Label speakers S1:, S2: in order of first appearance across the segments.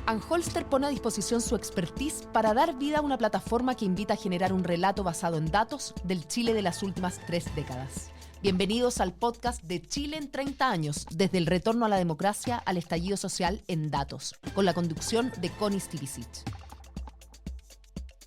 S1: Anholster pone a disposición su expertise para dar vida a una plataforma que invita a generar un relato basado en datos del Chile de las últimas 3 décadas. Bienvenidos al podcast de Chile en 30 años, desde el retorno a la democracia al estallido social en datos, con la conducción de Connie Stivicic.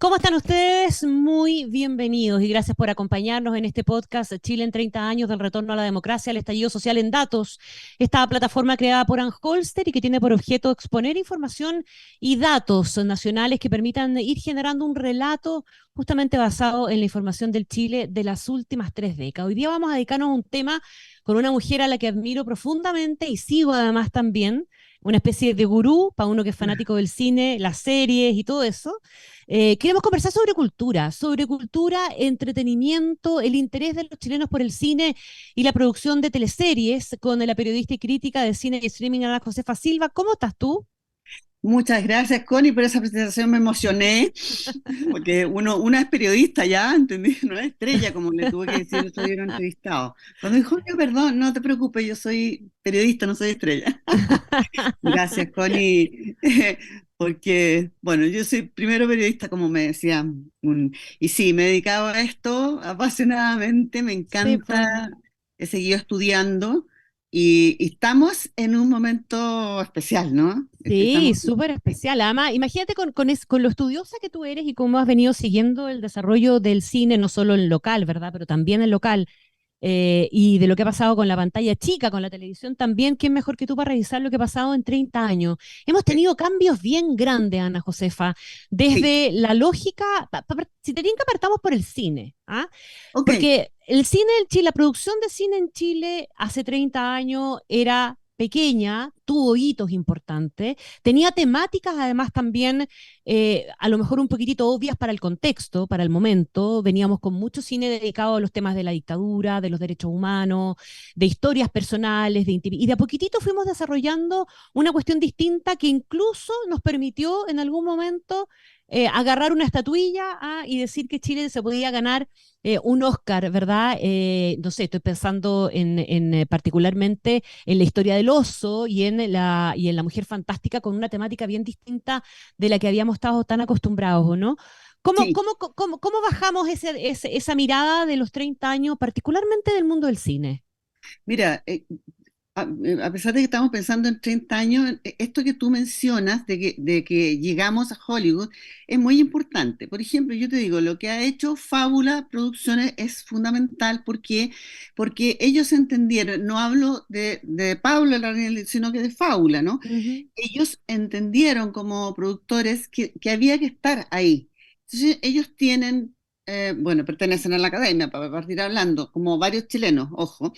S2: ¿Cómo están ustedes? Muy bienvenidos y gracias por acompañarnos en este podcast Chile en 30 años del retorno a la democracia, al estallido social en datos. Esta plataforma creada por Anholster y que tiene por objeto exponer información y datos nacionales que permitan ir generando un relato justamente basado en la información del Chile de las últimas 3 décadas. Hoy día vamos a dedicarnos a un tema con una mujer a la que admiro profundamente y sigo además también, una especie de gurú para uno que es fanático del cine, las series y todo eso. Queremos conversar sobre cultura, entretenimiento, el interés de los chilenos por el cine y la producción de teleseries con la periodista y crítica de cine y streaming Ana Josefa Silva. ¿Cómo estás tú?
S3: Muchas gracias, Connie, por esa presentación. Me emocioné, porque una es periodista ya, ¿entendí? No es estrella, como le tuve que decir el otro día a un entrevistado. Cuando dijo, "Oye, perdón, no te preocupes, yo soy periodista, no soy estrella". Gracias, Connie, porque, bueno, yo soy primero periodista, como me decía, y sí, me he dedicado a esto apasionadamente, me
S2: Sí, pues.
S3: encanta, he seguido estudiando, y estamos en un momento especial, ¿no?
S2: Sí,
S3: Estamos,
S2: súper especial. Además, imagínate con lo estudiosa que tú eres y cómo has venido siguiendo el desarrollo del cine, no solo en local, ¿verdad? Pero también en local. Y de lo que ha pasado con la pantalla chica, con la televisión también, ¿quién mejor que tú para revisar lo que ha pasado en 30 años? Hemos tenido cambios bien grandes, Ana Josefa,
S3: sí,
S2: desde la lógica, si te tinca, partamos por el cine, ¿ah?
S3: ok.
S2: Porque el cine en Chile, la producción de cine en Chile hace 30 años era pequeña, tuvo hitos importantes, tenía temáticas además también a lo mejor un poquitito obvias para el contexto, para el momento. Veníamos con mucho cine dedicado a los temas de la dictadura, de los derechos humanos, de historias personales, y de a poquitito fuimos desarrollando una cuestión distinta que incluso nos permitió en algún momento agarrar una estatuilla y decir que Chile se podía ganar un Oscar, ¿verdad? No sé, estoy pensando en particularmente en la historia del oso y en la mujer fantástica con una temática bien distinta de la que habíamos estado tan acostumbrados, ¿o no?
S3: Sí,
S2: ¿Cómo bajamos esa mirada de los 30 años, particularmente del mundo del cine?
S3: mira, a pesar de que estamos pensando en 30 años, esto que tú mencionas de que llegamos a Hollywood es muy importante. Por ejemplo, yo te digo, lo que ha hecho Fábula Producciones es fundamental porque ellos entendieron, no hablo de Pablo Larraín, sino que de Fábula, ¿no?
S2: Ujú.
S3: Ellos entendieron como productores que había que estar ahí. Entonces, ellos tienen, bueno, pertenecen a la academia, para partir hablando, como varios chilenos, ojo,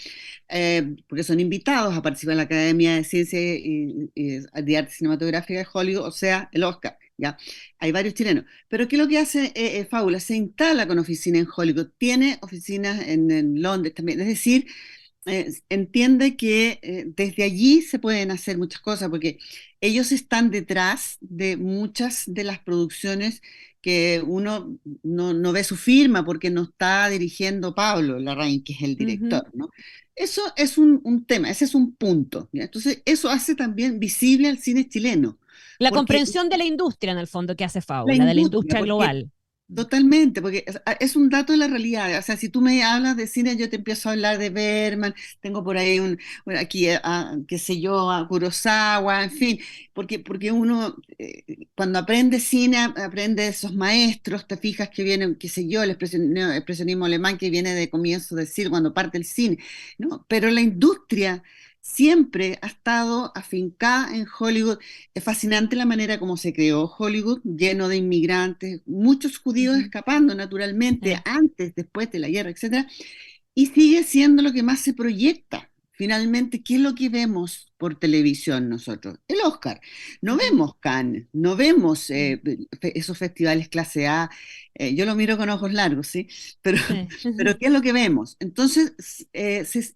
S3: porque son invitados a participar en la Academia de Ciencias y de Arte Cinematográfica de Hollywood, o sea, el Oscar, ¿ya? Hay varios chilenos. Pero ¿qué es lo que hace Fábula? Se instala con oficina en Hollywood, tiene oficinas en Londres también, es decir, entiende que desde allí se pueden hacer muchas cosas, porque ellos están detrás de muchas de las producciones que uno no ve su firma porque no está dirigiendo Pablo Larraín, que es el
S2: Ujú.
S3: director, ¿no? Eso es un tema, ese es un punto, ¿ya? Entonces, eso hace también visible al cine chileno,
S2: La
S3: porque
S2: comprensión de la industria, en el fondo, que hace
S3: la
S2: Fábula, de la
S3: industria,
S2: industria
S3: porque
S2: global.
S3: totalmente, porque es un dato de la realidad. O sea, si tú me hablas de cine, yo te empiezo a hablar de Berman, tengo por ahí bueno, aquí, qué sé yo, a Kurosawa, en fin, porque uno, cuando aprende cine, aprende de esos maestros, te fijas que vienen, qué sé yo, el expresionismo alemán que viene de comienzo del siglo, cuando parte el cine, ¿no? Pero la industria siempre ha estado afincada en Hollywood. Es fascinante la manera como se creó Hollywood, lleno de inmigrantes, muchos judíos
S2: Ujú.
S3: escapando naturalmente
S2: Sí.
S3: antes, después de la guerra, etcétera, y sigue siendo lo que más se proyecta. Finalmente, ¿qué es lo que vemos por televisión nosotros? El Oscar. No
S2: Ujú.
S3: vemos Cannes, no vemos
S2: Mm.
S3: esos festivales clase A. Yo lo miro con ojos largos, ¿sí? Pero,
S2: Sí.
S3: pero ¿qué es lo que vemos? Entonces,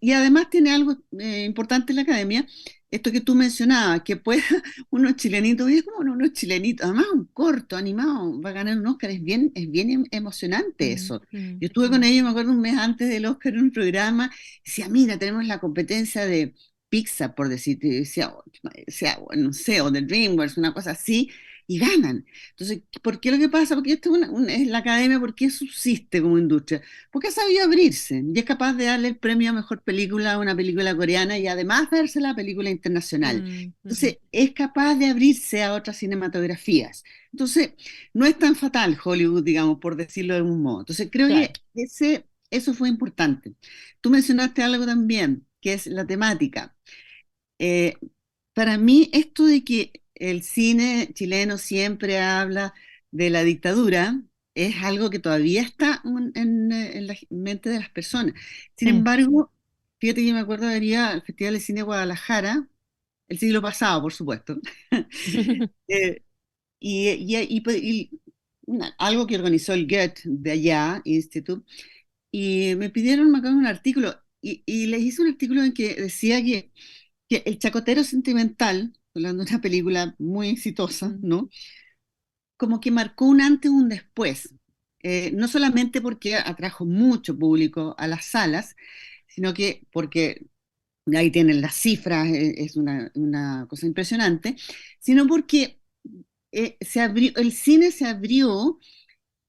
S3: y además tiene algo importante en la academia, esto que tú mencionabas, que pueda unos chilenitos, y es como unos chilenitos, además un corto animado, va a ganar un Oscar, es bien emocionante
S2: Mm,
S3: eso.
S2: mm,
S3: Yo estuve con
S2: mm.
S3: ellos, me acuerdo, un mes antes del Oscar en un programa, decía, mira, tenemos la competencia de Pixar, por decirte, y decía, bueno, no sé, o de DreamWorks, una cosa así, y ganan. Entonces, ¿por qué lo que pasa? Porque esto es la academia, ¿por qué subsiste como industria? Porque ha sabido abrirse y es capaz de darle el premio a mejor película a una película coreana y además dársela a película internacional.
S2: Mm, mm.
S3: Entonces, es capaz de abrirse a otras cinematografías. Entonces, no es tan fatal Hollywood, digamos, por decirlo de algún modo. Entonces, creo que
S2: Claro.
S3: eso fue importante. Tú mencionaste algo también, que es la temática. Eh, para mí, esto de que el cine chileno siempre habla de la dictadura es algo que todavía está en la mente de las personas. Sin
S2: Sí.
S3: embargo, fíjate que me acuerdo de ir al Festival de Cine de Guadalajara, el siglo pasado, por supuesto, eh, algo que organizó el Goethe de allá, Institute, y me pidieron me acuerdo, un artículo, y les hice un artículo en que decía que El Chacotero Sentimental, hablando de una película muy exitosa,
S2: Mm,
S3: ¿no? Como que marcó un antes y un después. No solamente porque atrajo mucho público a las salas, sino que porque ahí tienen las cifras, es una cosa impresionante, sino porque el cine se abrió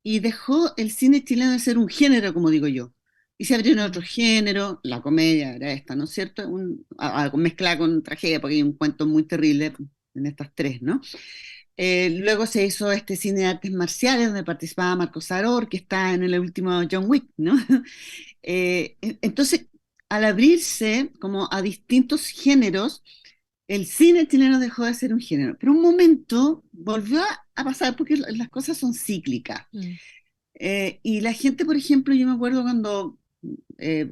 S3: y dejó el cine chileno de ser un género, como digo yo. Y se abrió en otro
S2: mm,
S3: género, la comedia era esta, ¿no es cierto? Mezclada con tragedia, porque hay un cuento muy terrible en estas tres, ¿no? Luego se hizo este cine de artes marciales, donde participaba Marcos Aror, que está en el último John Wick, ¿no? Entonces, al abrirse como a distintos géneros, el cine chileno dejó de ser un género. Pero un momento volvió a pasar, porque las cosas son cíclicas.
S2: mm.
S3: Y la gente, por ejemplo, yo me acuerdo cuando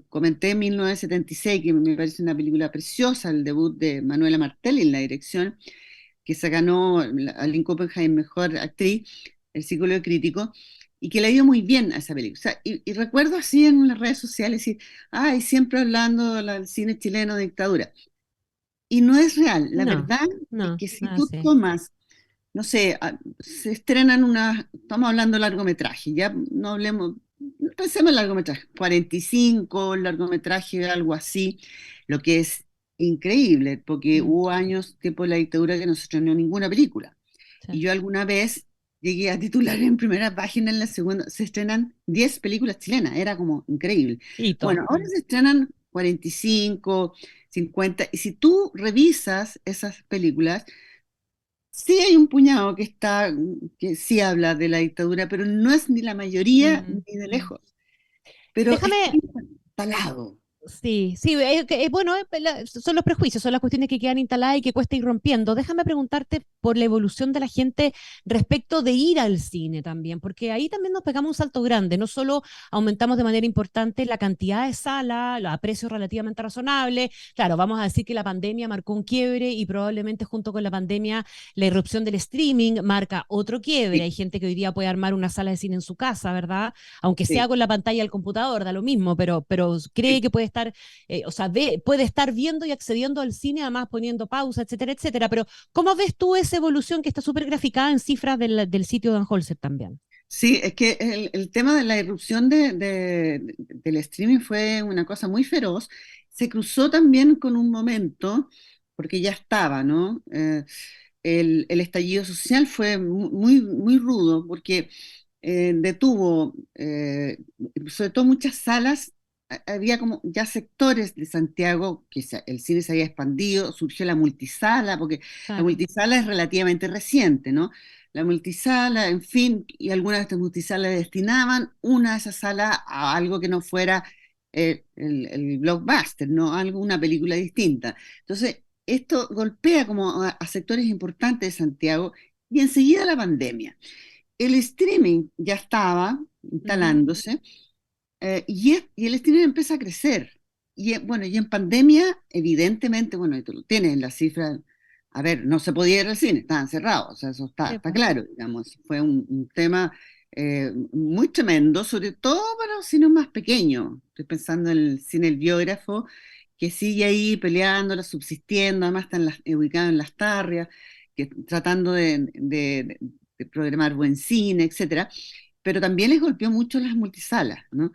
S3: comenté 1976, que me parece una película preciosa, el debut de Manuela Martelli en la dirección, que se ganó a Lynn Oppenheim Mejor Actriz, el Círculo Crítico, y que le dio muy bien a esa película. O sea, y recuerdo así en las redes sociales decir, ay, siempre hablando del cine chileno de dictadura. Y no es real. La
S2: No,
S3: verdad es
S2: no,
S3: que si
S2: no
S3: tú
S2: sé.
S3: tomas no sé, se estrenan estamos hablando de largometraje, ya no hablemos, no pensemos en largometraje, 45 largometraje, algo así, lo que es increíble, porque
S2: Mm,
S3: hubo años, tiempo de la dictadura, que no se estrenó ninguna película.
S2: sí.
S3: Y yo alguna vez llegué a titular en primera página, en la segunda, se estrenan 10 películas chilenas, era como increíble.
S2: Hito.
S3: Bueno, ahora se estrenan 45, 50, y si tú revisas esas películas, sí hay un puñado que sí habla de la dictadura, pero no es ni la mayoría
S2: Mm,
S3: ni de
S2: mm.
S3: lejos. Pero está
S2: Déjame,
S3: instalado.
S2: sí, sí, bueno, son los prejuicios, son las cuestiones que quedan instaladas y que cuesta ir rompiendo. Déjame preguntarte por la evolución de la gente respecto de ir al cine también, porque ahí también nos pegamos un salto grande. No solo aumentamos de manera importante la cantidad de salas, a precios relativamente razonables. Claro, vamos a decir que la pandemia marcó un quiebre y probablemente junto con la pandemia la irrupción del streaming marca otro quiebre.
S3: Sí,
S2: Hay gente que hoy día puede armar una sala de cine en su casa, ¿verdad? Aunque sea
S3: sí,
S2: con la pantalla del computador, da lo mismo, pero cree
S3: sí.
S2: que puede estar, o sea, puede estar viendo y accediendo al cine, además poniendo pausa, etcétera, etcétera. Pero, ¿cómo ves tú esa evolución que está súper graficada en cifras del sitio de Anholzer también?
S3: Sí, es que el tema de la irrupción del streaming fue una cosa muy feroz. Se cruzó también con un momento, porque ya estaba, ¿no? El estallido social fue muy, muy rudo, porque detuvo, sobre todo muchas salas, había como ya sectores de Santiago que el cine se había expandido, surgió la multisala, porque la
S2: Claro.
S3: multisala es relativamente reciente, ¿no? La multisala, en fin, y algunas de estas multisalas destinaban una de esas salas a algo que no fuera el blockbuster, ¿no? Algo, una película distinta. Entonces, esto golpea como a sectores importantes de Santiago y enseguida la pandemia. El streaming ya estaba
S2: Ujú.
S3: instalándose y el streaming empieza a crecer. Bueno, y en pandemia, evidentemente, bueno, y tú lo tienes en las cifras, a ver, no se podía ir al cine, estaban cerrados, o sea, eso
S2: Sí,
S3: está
S2: po.
S3: claro, digamos, fue un tema muy tremendo, sobre todo para los cines más pequeños. Estoy pensando en el cine El Biógrafo, que sigue ahí peleándola, subsistiendo, además está ubicado en Las Tarrias, que, tratando de programar buen cine, etcétera, pero también les golpeó mucho las multisalas, ¿no?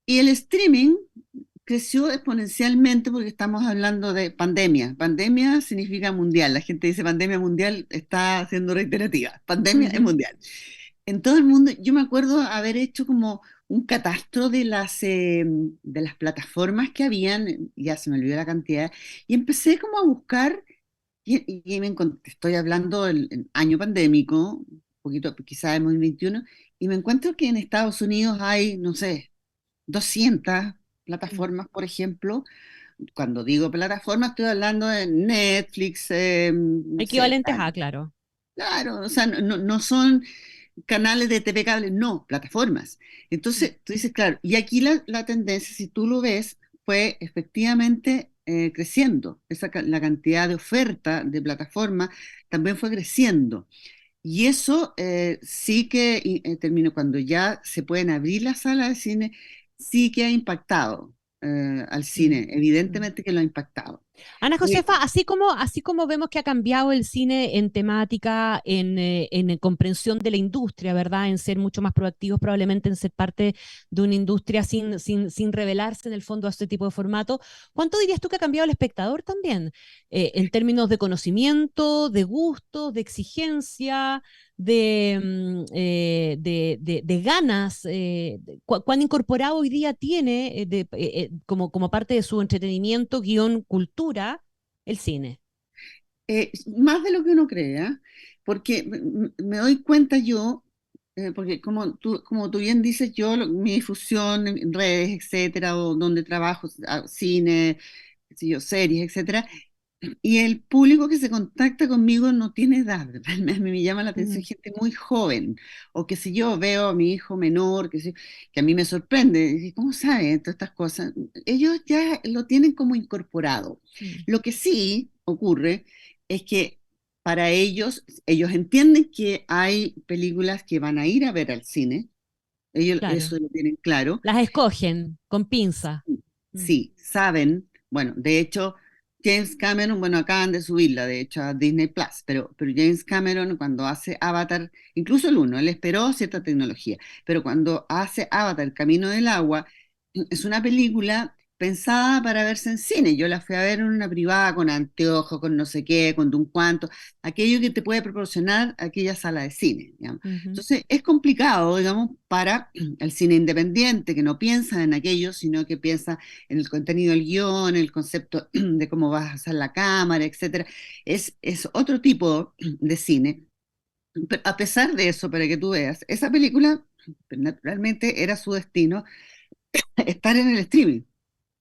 S3: Y el streaming creció exponencialmente porque estamos hablando de pandemia. Pandemia significa mundial. La gente dice pandemia mundial, está siendo reiterativa. Pandemia es
S2: Ujú.
S3: mundial. En todo el mundo, yo me acuerdo haber hecho como un catastro de las plataformas que habían, ya se me olvidó la cantidad, y empecé como a buscar, estoy hablando del año pandémico, un poquito quizás en 2021, y me encuentro que en Estados Unidos hay, no sé, 200
S2: Mm.
S3: plataformas, por ejemplo. Cuando digo plataformas, estoy hablando de Netflix, no sé,
S2: Equivalentes a, claro.
S3: claro, o sea, no son canales de TV cable, no, plataformas.
S2: Mm.
S3: Entonces, tú dices, claro, y aquí la tendencia, si tú lo ves, fue efectivamente creciendo. La cantidad de oferta de plataformas también fue creciendo. Y eso sí que terminó cuando ya se pueden abrir las salas de cine, sí que ha impactado al
S2: Mm.
S3: cine,
S2: Mm.
S3: evidentemente que lo ha impactado.
S2: Ana
S3: Eh,
S2: Josefa, así como vemos que ha cambiado el cine en temática, en comprensión de la industria, ¿verdad? En ser mucho más proactivos, probablemente en ser parte de una industria sin revelarse en el fondo a este tipo de formato. ¿Cuánto dirías tú que ha cambiado el espectador también? En términos de conocimiento, de gusto, de exigencia, de ganas, cuán incorporado hoy día tiene como parte de su entretenimiento, guión, cultura, el cine.
S3: Más de lo que uno crea, porque me doy cuenta yo, porque como tú bien dices, yo, mi difusión en redes, etcétera, o donde trabajo, cine, qué sé yo, series, etcétera, y el público que se contacta conmigo no tiene edad. A mí me llama la atención
S2: Mm.
S3: gente muy joven, o que si yo veo a mi hijo menor, que a mí me sorprende, y ¿cómo sabe todas estas cosas? Ellos ya lo tienen como incorporado.
S2: Mm.
S3: Lo que sí ocurre es que para ellos entienden que hay películas que van a ir a ver al cine, ellos
S2: Claro.
S3: eso lo tienen claro.
S2: Las escogen con pinza. Mm.
S3: Sí, saben, bueno, de hecho, James Cameron, bueno, acaban de subirla, de hecho, a Disney Plus, pero James Cameron cuando hace Avatar, incluso el uno, él esperó cierta tecnología, pero cuando hace Avatar, El Camino del Agua, es una película pensada para verse en cine. Yo la fui a ver en una privada con anteojos, con no sé qué, con un cuanto, aquello que te puede proporcionar aquella sala de cine, digamos.
S2: Ujú.
S3: Entonces, es complicado, digamos, para el cine independiente, que no piensa en aquello, sino que piensa en el contenido del guión, el concepto de cómo vas a hacer la cámara, etcétera. Es otro tipo de cine. Pero a pesar de eso, para que tú veas, esa película naturalmente era su destino estar en el streaming,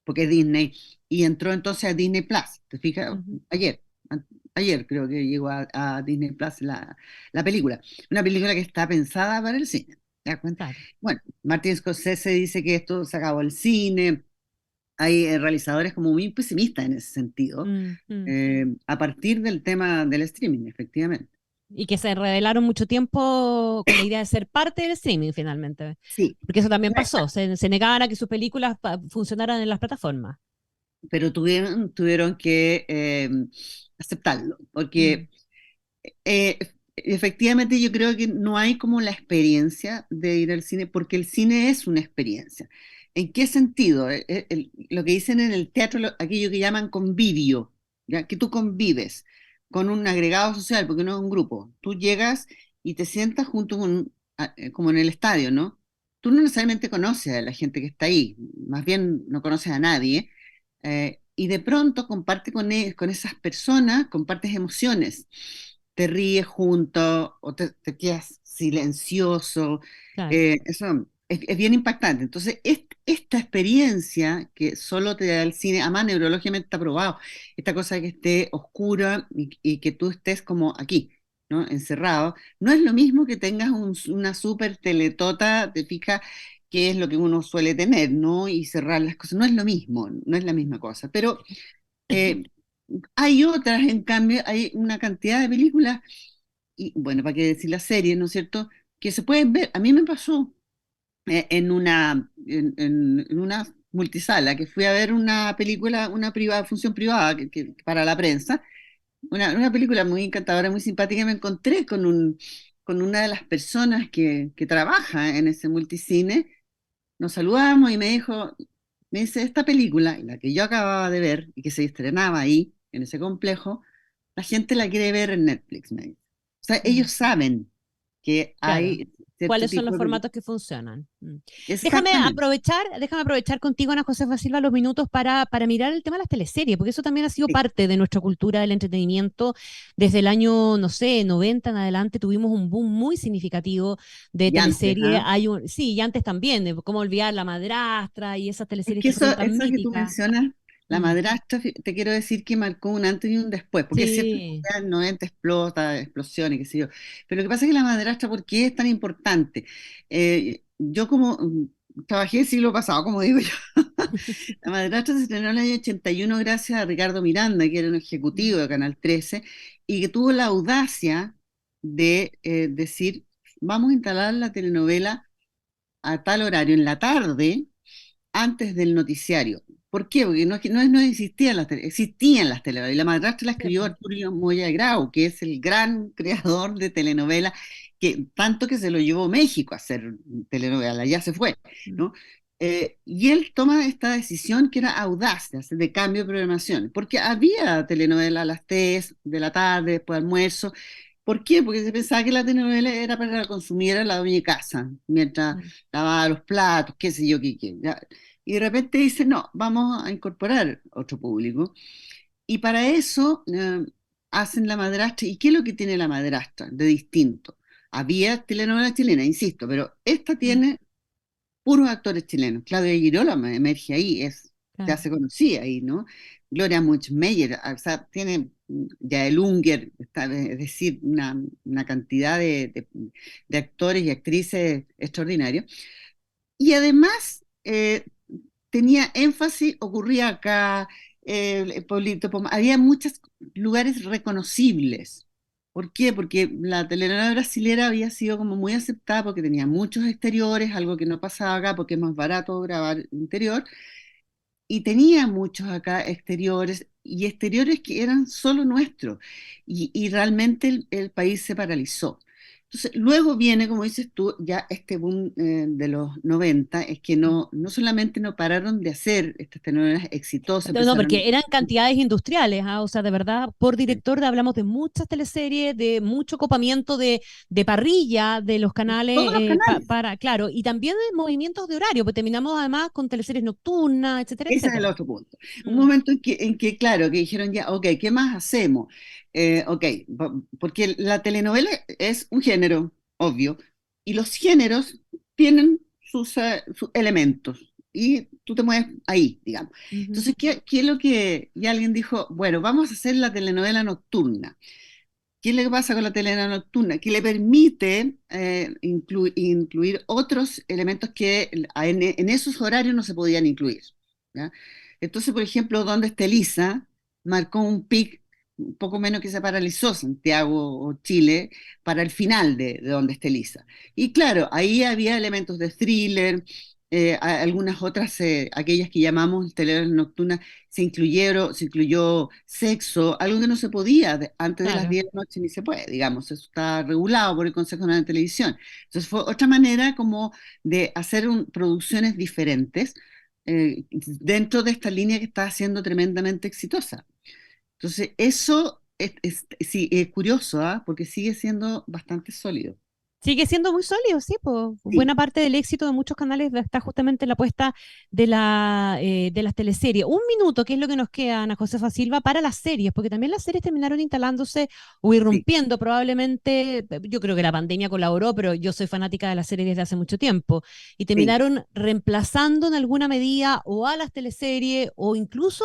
S3: porque es Disney, y entró entonces a Disney Plus. ¿Te fijas?
S2: Ujú.
S3: Ayer, ayer creo que llegó a Disney Plus la película. Una película que está pensada para el cine. ¿Te das cuenta?
S2: Claro.
S3: Bueno, Martin Scorsese dice que esto se acabó el cine. Hay realizadores como muy pesimistas en ese sentido,
S2: Mm. Mm.
S3: a partir del tema del streaming, efectivamente.
S2: Y que se revelaron mucho tiempo con la idea de ser parte del streaming finalmente.
S3: Sí,
S2: Porque eso también pasó. Se negaban a que sus películas funcionaran en las plataformas.
S3: pero tuvieron que aceptarlo,
S2: Mm.
S3: porque eh, efectivamente yo creo que no hay como la experiencia de ir al cine, porque el cine es una experiencia. ¿En qué sentido? Lo que dicen en el teatro, aquello que llaman convivio, ¿ya? Que tú convives con un agregado social, porque no es un grupo. Tú llegas y te sientas junto con, como en el estadio, ¿no? Tú no necesariamente conoces a la gente que está ahí, más bien no conoces a nadie, y de pronto comparte con esas personas, compartes emociones, te ríes junto o te quedas silencioso.
S2: Claro.
S3: Eso es bien impactante. Entonces, esta experiencia que solo te da el cine, además neurológicamente está probado, esta cosa de que esté oscura y que tú estés como aquí, ¿no? Encerrado, no es lo mismo que tengas una súper teletota, te fijas, que es lo que uno suele tener, ¿no? Y cerrar las cosas, no es lo mismo, no es la misma cosa. Pero eh, hay otras, en cambio, hay una cantidad de películas, y bueno, para qué decir las series, ¿no es cierto?, que se pueden ver. A mí me pasó en una multisala, que fui a ver una película, una función privada para la prensa, una película muy encantadora, muy simpática, y me encontré con una de las personas que trabaja en ese multicine. Nos saludamos y me dijo, me dice, esta película, la que yo acababa de ver y que se estrenaba ahí, en ese complejo, la gente la quiere ver en Netflix, me dice. O sea,
S2: Mm,
S3: ellos saben que
S2: claro.
S3: hay cierto
S2: ¿Cuáles son los
S3: tipo de...
S2: formatos que funcionan?
S3: Exactamente.
S2: Déjame aprovechar contigo, Ana Josefa Silva, los minutos para mirar el tema de las teleseries, porque eso también ha sido
S3: Sí.
S2: parte de nuestra cultura del entretenimiento. Desde el año, no sé, 90 en adelante tuvimos un boom muy significativo de
S3: Y antes,
S2: teleseries.
S3: ¿ah?
S2: Sí, y antes también, de cómo olvidar La Madrastra y esas
S3: Es
S2: teleseries
S3: que
S2: que son tan
S3: eso que tú
S2: míticas.
S3: mencionas, la
S2: Mm,
S3: madrastra, te quiero decir que marcó un antes y un después, porque es cierto
S2: sí.
S3: que en 90 explota, explosión y qué sé yo. Pero lo que pasa es que la madrastra, ¿por qué es tan importante? Yo como trabajé el siglo pasado, como digo yo, la madrastra se estrenó en el año 81 gracias a Ricardo Miranda, que era un ejecutivo
S2: Mm,
S3: de Canal 13, y que tuvo la audacia de decir, vamos a instalar la telenovela a tal horario en la tarde antes del noticiario. ¿Por qué? Porque no existían existían las telenovelas. Y la madrastra la
S2: sí,
S3: escribió
S2: po.
S3: Arturo Moya Grau, que es el gran creador de telenovelas, que tanto que se lo llevó a México a hacer telenovela, ya se fue,
S2: Mm,
S3: ¿no? Y él toma esta decisión que era audaz de cambio de programación, porque había telenovelas a las 3 de la tarde, después de almuerzo. ¿Por qué? Porque se pensaba que la telenovela era para consumir a la doña de casa, mientras
S2: mm,
S3: lavaba los platos, qué sé yo, ya. Y de repente dice, no, vamos a incorporar otro público. Y para eso hacen la madrastra. ¿Y qué es lo que tiene la madrastra de distinto? Había telenovela chilena, insisto, pero esta
S2: mm,
S3: tiene puros actores chilenos. Claudia Girolamo emerge ahí, ya
S2: claro.
S3: se conocía ahí, ¿no? Gloria Muchmeyer, o sea, tiene ya el Unger, es decir, una cantidad de actores y actrices extraordinarios. Y además tenía énfasis, ocurría acá, había muchos lugares reconocibles. ¿Por qué? Porque la telenovela brasilera había sido como muy aceptada porque tenía muchos exteriores, algo que no pasaba acá porque es más barato grabar interior, y tenía muchos acá exteriores y exteriores que eran solo nuestros y realmente el país se paralizó. Entonces, luego viene, como dices tú, ya este boom de los 90 es que no solamente no pararon de hacer estas telenovelas exitosas,
S2: No, no,
S3: empezaron
S2: porque eran cantidades industriales, ¿ah? O sea, de verdad, por
S3: a...
S2: director hablamos de muchas teleseries, de mucho copamiento de parrilla de los canales
S3: Todos los canales.
S2: claro, y también de movimientos de horario, pues terminamos además con teleseries nocturnas, etcétera,
S3: Ese es el
S2: etcétera.
S3: otro punto. Un
S2: Mm,
S3: momento en que, claro, que dijeron ya, ok, ¿qué más hacemos? Ok, porque la telenovela es un género, obvio, y los géneros tienen sus elementos, y tú te mueves ahí, digamos.
S2: ujú.
S3: Entonces, ¿qué es lo que y alguien dijo? Bueno, vamos a hacer la telenovela nocturna. ¿Qué le pasa con la telenovela nocturna? Que le permite incluir otros elementos que en esos horarios no se podían incluir. ¿Ya? Entonces, por ejemplo, ¿Dónde está Elisa? Marcó un pic un poco menos que se paralizó Santiago o Chile para el final de Dónde está Elisa. Y claro, ahí había elementos de thriller, algunas otras, aquellas que llamamos telenovelas nocturnas, se incluyó sexo, algo que no se podía antes de las
S2: Claro.
S3: 10 de la noche ni se puede, digamos, eso está regulado por el Consejo Nacional de Televisión. Entonces fue otra manera como de hacer producciones diferentes dentro de esta línea que está siendo tremendamente exitosa. Entonces eso sí, es curioso, ¿ah? Porque sigue siendo bastante sólido.
S2: Sigue siendo muy sólido, sí, pues
S3: Sí,
S2: buena parte del éxito de muchos canales está justamente en la apuesta de las teleseries. Un minuto, que es lo que nos queda, Ana Josefa Silva, para las series, porque también las series terminaron instalándose o
S3: sí,
S2: irrumpiendo probablemente, yo creo que la pandemia colaboró, pero yo soy fanática de las series desde hace mucho tiempo, y
S3: sí.
S2: terminaron reemplazando en alguna medida o a las teleseries o incluso,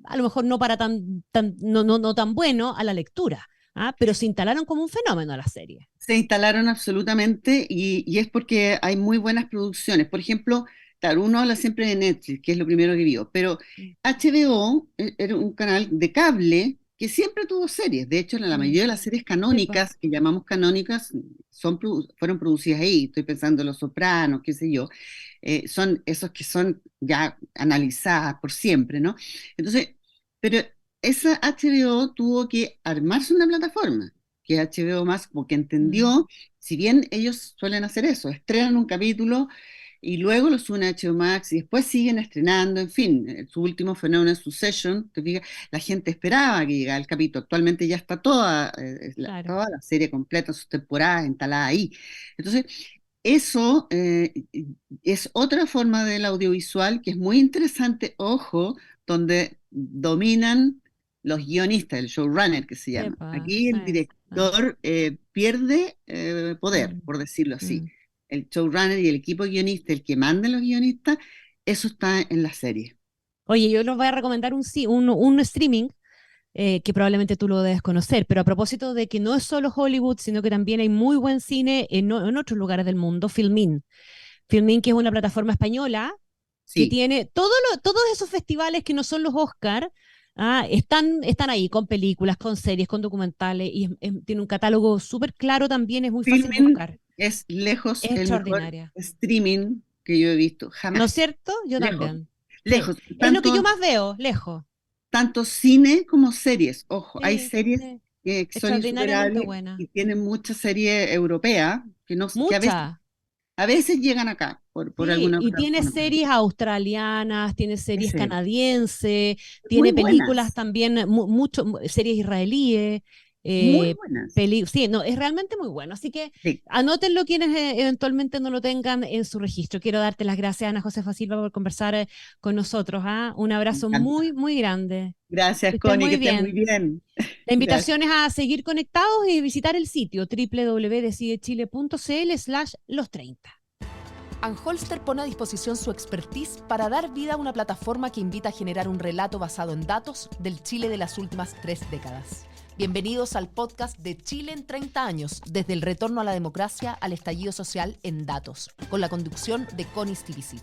S2: a lo mejor no para no tan bueno, a la lectura. ¿Ah? Pero se instalaron como un fenómeno las series.
S3: Se instalaron absolutamente y es porque hay muy buenas producciones. Por ejemplo, claro, uno habla siempre de Netflix, que es lo primero que vio, pero
S2: Mm,
S3: HBO era un canal de cable que siempre tuvo series. De hecho, la
S2: mm.
S3: mayoría de las series
S2: Sí, po.
S3: canónicas, que llamamos canónicas, fueron producidas ahí. Estoy pensando en Los Sopranos, qué sé yo. Son esos que son ya analizadas por siempre, ¿no? Entonces, pero esa HBO tuvo que armarse una plataforma que es HBO Max, porque
S2: Mm,
S3: entendió, si bien ellos suelen hacer eso, estrenan un capítulo y luego los une a HBO Max y después siguen estrenando, en fin, su último fenómeno es Succession, te fijas, la gente esperaba que llegara el capítulo, actualmente ya está
S2: Claro.
S3: toda la serie completa, sus temporadas instaladas ahí. Entonces, eso es otra forma del audiovisual que es muy interesante, ojo, donde dominan los guionistas, el showrunner que se llama.
S2: Sepa,
S3: Aquí el director pierde poder,
S2: mm,
S3: por decirlo así.
S2: mm.
S3: El showrunner y el equipo guionista, el que manda los guionistas, eso está en la serie.
S2: Oye, yo les voy a recomendar un streaming que probablemente tú lo debes conocer, pero a propósito de que no es solo Hollywood, sino que también hay muy buen cine en otros lugares del mundo, Filmin. Filmin, que es una plataforma española que
S3: Sí,
S2: tiene todos esos festivales que no son los Oscar, están ahí con películas, con series, con documentales, y tiene un catálogo súper claro también, es muy fácil
S3: Filmin
S2: buscar.
S3: es lejos
S2: Es
S3: el mejor
S2: extraordinaria.
S3: streaming que yo he visto,
S2: ¿No es
S3: jamás.
S2: cierto? Yo
S3: Lejos,
S2: también. Sí.
S3: lejos.
S2: Es lo que yo más veo, lejos.
S3: Tanto cine como series. Ojo, hay
S2: Sí,
S3: series
S2: sí.
S3: que son
S2: Extraordinariamente
S3: insuperables
S2: buena.
S3: y tienen mucha serie europea que, no, que
S2: Mucha.
S3: a veces llegan acá por
S2: Sí,
S3: alguna
S2: y
S3: otra
S2: tiene
S3: razón.
S2: series australianas, tiene series
S3: Ese,
S2: canadienses,
S3: muy
S2: tiene películas
S3: buenas,
S2: también, series israelíes.
S3: muy
S2: eh,
S3: buenas.
S2: sí, no, es realmente muy bueno. Así que
S3: Sí,
S2: anótenlo quienes eventualmente no lo tengan en su registro. Quiero darte las gracias, Ana Josefa Silva, por conversar con nosotros. Un
S3: me
S2: abrazo muy,
S3: encanta.
S2: muy grande. Que
S3: Gracias,
S2: estés
S3: Connie, que
S2: muy
S3: estés muy
S2: bien.
S3: bien.
S2: La
S3: Gracias.
S2: invitación es a seguir conectados y visitar el sitio www.decidechile.cl/los30.
S1: Anholster pone a disposición su expertise para dar vida a una plataforma que invita a generar un relato basado en datos del Chile de las últimas 3 décadas. Bienvenidos al podcast de Chile en 30 años, desde el retorno a la democracia al estallido social en datos, con la conducción de Connie Stivicic.